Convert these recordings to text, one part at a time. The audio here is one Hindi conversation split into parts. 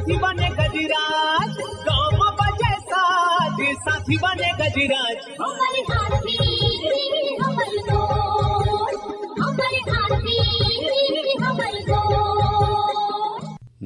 साथी बने गजराज, गाँव में बजे साज, साथी बने गजराज। हमारे हाथी हमारे दोस्त, हमारे हाथी हमारे दोस्त।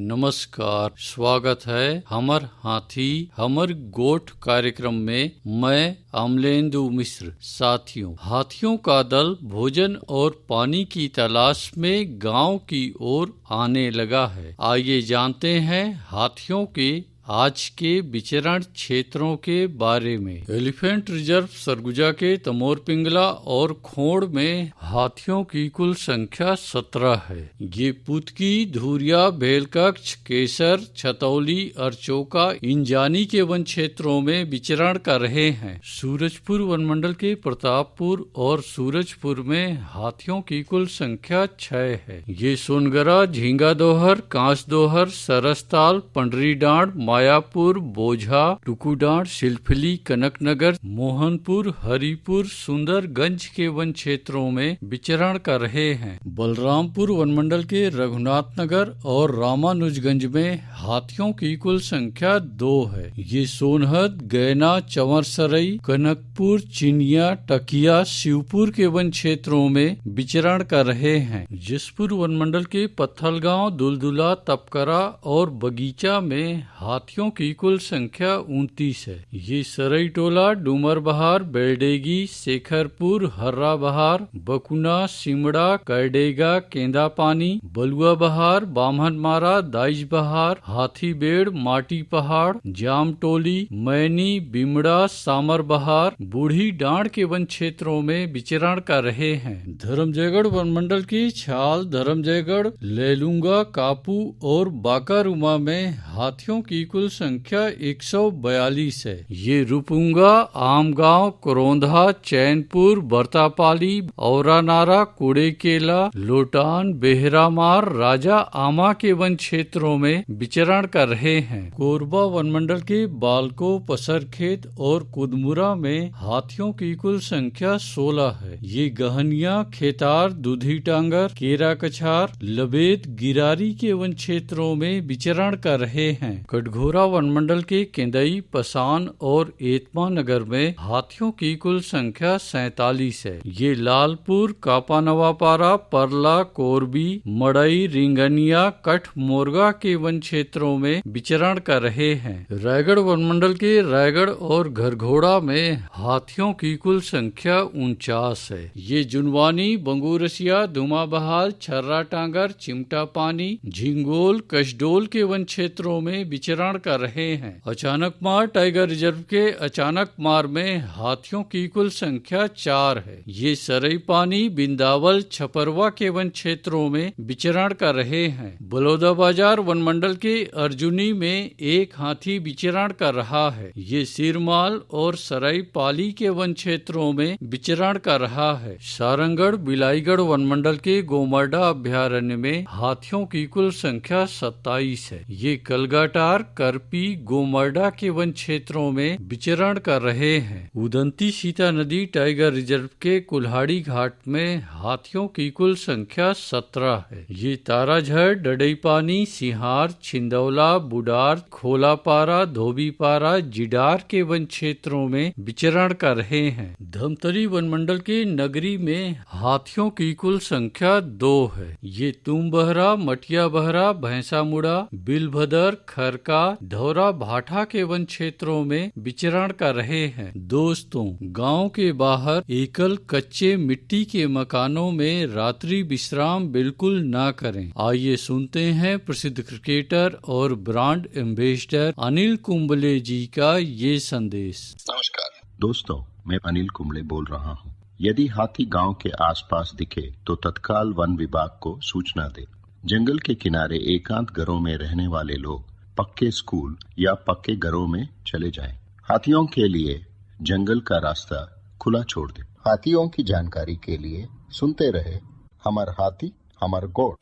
नमस्कार, स्वागत है हमर हाथी हमर गोठ कार्यक्रम में। मैं अमलेंदु मिश्र। साथियों, हाथियों का दल भोजन और पानी की तलाश में गांव की ओर आने लगा है। आइए जानते हैं हाथियों के आज के विचरण क्षेत्रों के बारे में। एलिफेंट रिजर्व सरगुजा के तमोर पिंगला और खोड़ में हाथियों की कुल संख्या 17 है। ये पुतकी, धुरिया, बेलकक्ष, केसर, छतौली, अरचोका, इंजानी के वन क्षेत्रों में विचरण कर रहे हैं। सूरजपुर वन मंडल के प्रतापपुर और सूरजपुर में हाथियों की कुल संख्या 6 है। ये सोनगरा, झींगा दोहर, कांस दोहर, सरसताल, पंडरी डांड, मायापुर, बोझा, टुकुडांड, शिल्फली, कनकनगर, मोहनपुर, हरिपुर, सुंदरगंज के वन क्षेत्रों में विचरण कर रहे हैं। बलरामपुर वन मंडल के रघुनाथ नगर और रामानुजगंज में हाथियों की कुल संख्या 2 है। ये सोनहद, गैना, चंवरसरई, कनकपुर, चिनिया, टकिया, शिवपुर के वन क्षेत्रों में विचरण कर रहे हैं। जसपुर वन मंडल के पत्थलगांव, दुलदुला, तपकरा और बगीचा में हाथियों की कुल संख्या 29 है। ये सरई टोला, डूमर बहार, बेलडेगी, शेखरपुर, हर्रा बहार, बकुना, सिमड़ा, करडेगा, केंदा पानी, बलुआ बहार, बामहन मारा, दाइज बहार, हाथी बेड़, माटी पहाड़, जामटोली, मैनी, बिमड़ा, सामर बहार, बूढ़ी डांड के वन क्षेत्रों में विचरण कर रहे हैं। धर्मजयगढ़ वन मंडल की छाल, धर्मजयगढ़, लेलुंगा, कापू और बाकारुमा में हाथियों की कुल संख्या 142 है। ये रुपुंगा, आमगांव, करोंधा, चैनपुर, बरतापाली, औरानारा, कुड़ेकेला, लोटान, बेहरामार, राजा आमा के वन क्षेत्रों में विचरण कर रहे हैं। कोरबा वन मंडल के बालको, पसरखेत और कुदमुरा में हाथियों की कुल संख्या 16 है। ये गहनिया, खेतार, दुधी टांगर, केरा कछार, लबेद, गिरारी के वन क्षेत्रों में विचरण कर रहे हैं। कटघोरा वन मंडल के केंदई, पसान और एतमा नगर में हाथियों की कुल संख्या 47 है। ये लालपुर, कापानवापारा, परला, कोरबी, मड़ई, रिंगनिया, कठ मोरगा के वन क्षेत्रों में विचरण कर रहे हैं। रायगढ़ वन मंडल के रायगढ़ और घरघोड़ा में हाथियों की कुल संख्या 49 है। ये जुनवानी, बंगूरसिया, धुमा बहाल, छर्रा टांगर, चिमटा पानी, झिंगोल, कशडोल के वन क्षेत्रों में विचरण कर रहे हैं। अचानक मार टाइगर रिजर्व के अचानक मार में हाथियों की कुल संख्या 4 है। ये सरई पानी, बिंदावल, छपरवा के वन क्षेत्रों में विचरण कर रहे हैं। बलौदा बाजार वन मंडल के अर्जुनी में एक हाथी विचरण कर रहा है। ये सिरमाल और सराई पाली के वन क्षेत्रों में विचरण कर रहा है। सारंगढ़, बिलाईगढ़ वन मंडल के गोमर्डा अभ्यारण्य में हाथियों की कुल संख्या 27 है। ये कलगाटार, करपी, गोमर्डा के वन क्षेत्रों में विचरण कर रहे हैं। उदंती सीता नदी टाइगर रिजर्व के कुल्हाड़ी घाट में हाथियों की कुल संख्या 17 है। ये ताराझर, डडईपानी, सिहार, छिंदौला, बुडार, खोलापारा, धोबीपारा, जिडार के वन क्षेत्रों में विचरण कर रहे हैं। धमतरी वन मंडल के नगरी में हाथियों की कुल संख्या 2 है। ये तुमबहरा, मटिया बहरा, भैंसामुड़ा, बिलभदर, खरका, धौरा भाठा के वन क्षेत्रों में विचरण कर रहे हैं। दोस्तों, गांव के बाहर एकल कच्चे मिट्टी के मकानों में रात्रि विश्राम बिल्कुल ना करें। आइए सुनते हैं प्रसिद्ध क्रिकेटर और ब्रांड एम्बेसडर अनिल कुंबले जी का ये संदेश। नमस्कार दोस्तों, मैं अनिल कुंबले बोल रहा हूँ। यदि हाथी गांव के आसपास दिखे तो तत्काल वन विभाग को सूचना दे। जंगल के किनारे एकांत घरों में रहने वाले लोग पक्के स्कूल या पक्के घरों में चले जाएं। हाथियों के लिए जंगल का रास्ता खुला छोड़ दे। हाथियों की जानकारी के लिए सुनते रहे हमार हाथी हमार गोठ।